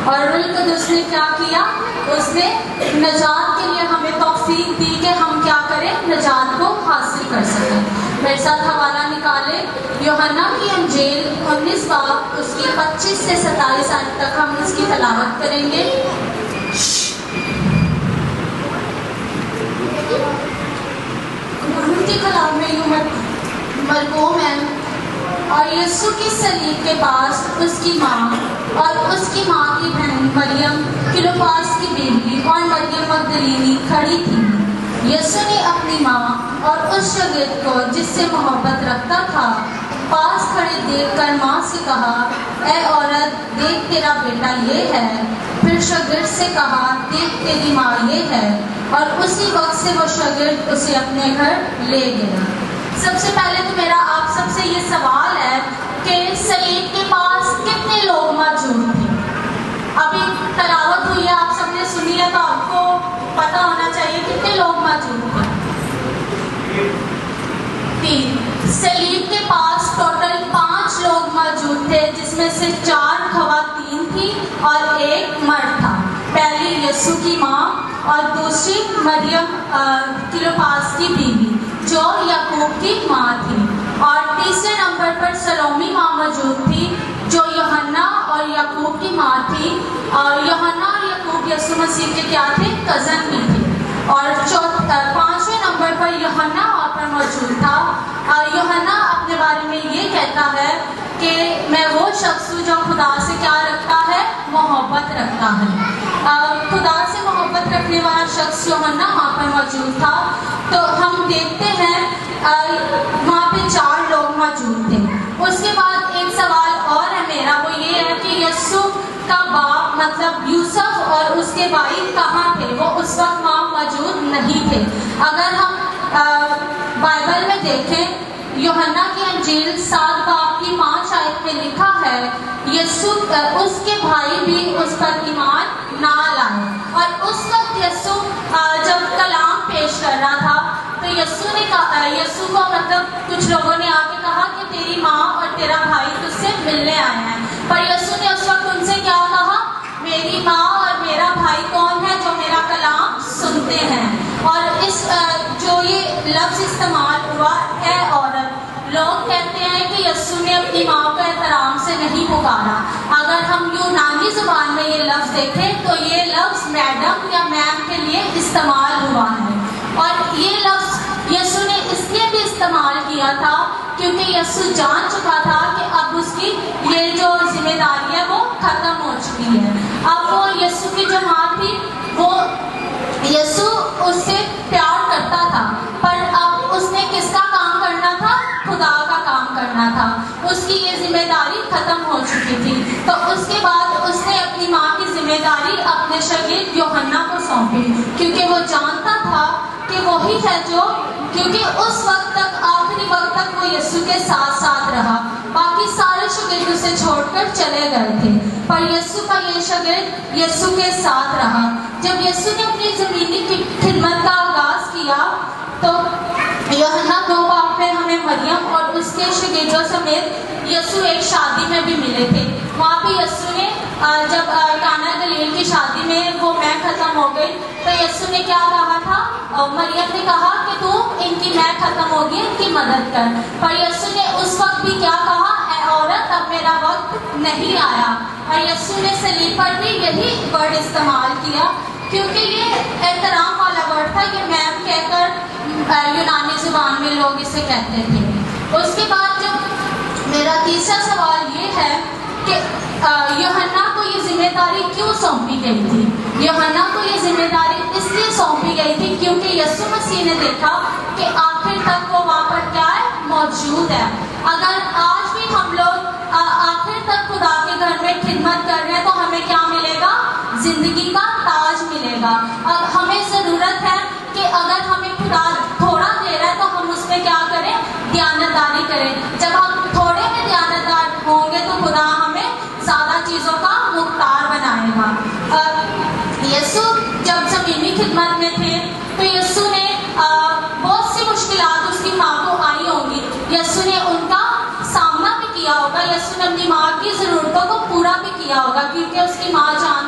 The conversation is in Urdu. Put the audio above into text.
اور روح القدس نے کیا کیا؟ اس نے نجات کے لیے ہمیں توفیق دی کہ ہم کیا کریں؟ نجات کو حاصل کر سکیں۔ میرے ساتھ حوالہ نکالے یوحنا کی انجیل 19 باب اس کی 25 سے 27 آیت تک ہم اس کی تلاوت کریں گے۔ قرآن کے کلام میں یوں مرقوم ہے، اور یسوع کی صلیب کے پاس اس کی ماں اور اس کی ماں کی بہن مریم کلوپاس کی بیوی اور مریم مگدلینی کھڑی تھی۔ یسوع نے اپنی ماں اور اس شاگرد کو جس سے محبت رکھتا تھا پاس کھڑے دیکھ کر ماں سے کہا، اے عورت، دیکھ تیرا بیٹا یہ ہے۔ پھر شاگرد سے کہا، دیکھ تیری ماں یہ ہے، اور اسی وقت سے وہ شاگرد اسے اپنے گھر لے گیا۔ سب سے پہلے تو میرا آپ سب سے یہ سوال ہے کہ صلیب کے پاس کتنے لوگ موجود تھے؟ ابھی تلاوت ہوئی ہے، آپ سب نے سنی ہے، تو آپ کو پتہ ہونا چاہیے کتنے لوگ موجود تھے۔ 3۔ صلیب کے پاس ٹوٹل 5 لوگ موجود تھے، جس میں سے 4 خواتین تھیں اور 1 مرد تھا۔ پہلی یسوع کی ماں اور دوسری مریم کلوپاس کی بیوی جو یعقوب کی ماں تھی، اور تیسرے نمبر پر سلومی ماں موجود تھی جو یوحنا اور یعقوب کی ماں تھی، اور یوحنا اور یعقوب یسوع مسیح کے کیا تھے؟ کزن بھی تھے۔ اور 5ویں نمبر پر یوحنا وہاں پر موجود تھا۔ یوحنا اپنے بارے میں یہ کہتا ہے کہ میں وہ شخص ہوں جو خدا سے کیا رکھتا ہے؟ محبت رکھتا ہے۔ خدا سے محبت رکھنے والا شخص یوحنا وہاں پر موجود تھا۔ تو ہم دیکھتے ہیں وہاں پہ 4 لوگ موجود تھے۔ اس کے بعد ایک سوال اور ہے میرا، وہ یہ ہے کہ یسوع کا باپ مطلب یوسف اور اس کے بھائی کہاں تھے؟ وہ اس وقت وہاں موجود نہیں تھے۔ اگر ہم بائبل میں دیکھیں، یوحنا کی انجیل 7 باب کی 5 آیت میں لکھا ہے، یسوع اس کے بھائی بھی اس پر ایمان نہ لائے۔ اور اس وقت یسوع جب کلام پیش کر رہا تھا تو یسوع نے کہا، یسوع کو مطلب کچھ لوگوں نے آ کے کہا کہ تیری ماں اور تیرا بھائی تجھ سے ملنے آئے ہیں، پر یسوع نے اس وقت ان سے کیا کہا؟ میری ماں اور میرا بھائی کون ہے جو میرا کلام سنتے ہیں۔ اور اس جو یہ لفظ استعمال ہوا، اے عورت، لوگ کہتے ہیں کہ یسوع نے اپنی ماں کو احترام سے نہیں پکارا۔ اگر ہم یونانی زبان میں یہ لفظ دیکھیں تو یہ لفظ میڈم یا میم کے لیے استعمال ہوا ہے، اور یہ لفظ یسوع نے اس لیے بھی استعمال کیا تھا کیونکہ یسوع جان چکا تھا کہ اب اس کی یہ جو ذمہ داری ہے وہ ختم ہو چکی ہے۔ اب وہ یسوع کی جو ماں تھی وہ یسوع اس سے پیار کرتا تھا، پر اب اس نے کس کا کام کرنا تھا؟ خدا کا کام کرنا تھا۔ اس کی یہ ذمہ داری ختم ہو چکی تھی، تو اس کے بعد اس نے اپنی ماں کی ذمہ داری اپنے شاگرد یوحنا کو سونپی، کیونکہ وہ جانتا تھا کہ وہی ہے جو، کیونکہ اس وقت تک آخری وقت تک وہ یسوع کے ساتھ ساتھ رہا، باقی سارے شاگرد اسے چھوڑ کر چلے گئے تھے، پر یسوع کا یہ شاگرد یسوع کے ساتھ رہا۔ جب یسوع نے اپنی زمینی خدمت کا آغاز کیا تو یوحنا 2 باب میں ہمیں مریم اور اس کے شاگردوں سمیت یسوع ایک شادی میں بھی ملے تھے۔ وہاں پہ یسوع نے جب کانا گلیل کی شادی میں وہ میں ختم ہو گئی تو یسوع نے کیا کہا تھا؟ مریم نے کہا کہ تو ان کی میں ختم ہوگی، ان کی مدد کر، پر یسوع نے اس وقت بھی کیا کہا؟ اے عورت، اب میرا وقت نہیں آیا۔ اور یسوع نے صلیب پر بھی یہی ورڈ استعمال کیا کیونکہ یہ احترام والا ورڈ تھا، یہ میم کہہ کر یونانی زبان میں لوگ اسے کہتے تھے۔ اس کے بعد جب میرا تیسرا سوال یہ ہے کہ یوحنا کو یہ ذمہ داری کیوں سونپی گئی تھی؟ یوحنا کو یہ ذمہ داری اس لیے سونپی گئی تھی کیونکہ یسوع مسیح نے دیکھا کہ آخر تک وہ وہاں پر کیا ہے؟ موجود ہے۔ اگر آج بھی ہم لوگ آخر تک خدا کے گھر میں خدمت کر رہے ہیں تو ہمیں کیا ملے گا؟ زندگی کا تاج ملے گا۔ اب ہمیں ضرورت ہے کہ اگر ہمیں خدا تھوڑا دے رہا ہے تو ہم اس میں کیا کریں؟ دیانتداری کریں۔ جب ہم تھوڑے میں دیانتدار ہوں گے تو خدا ہمیں زیادہ چیزوں کا مختار بنائے گا۔ یسوع جب زمینی خدمت میں تھے تو یسوع نے بہت سی مشکلات اس کی ماں کو آئی ہوں گی، یسوع نے ان کا سامنا بھی کیا ہوگا، یسوع نے اپنی ماں کی ضرورتوں کو پورا بھی کیا ہوگا کیونکہ اس کی ماں جان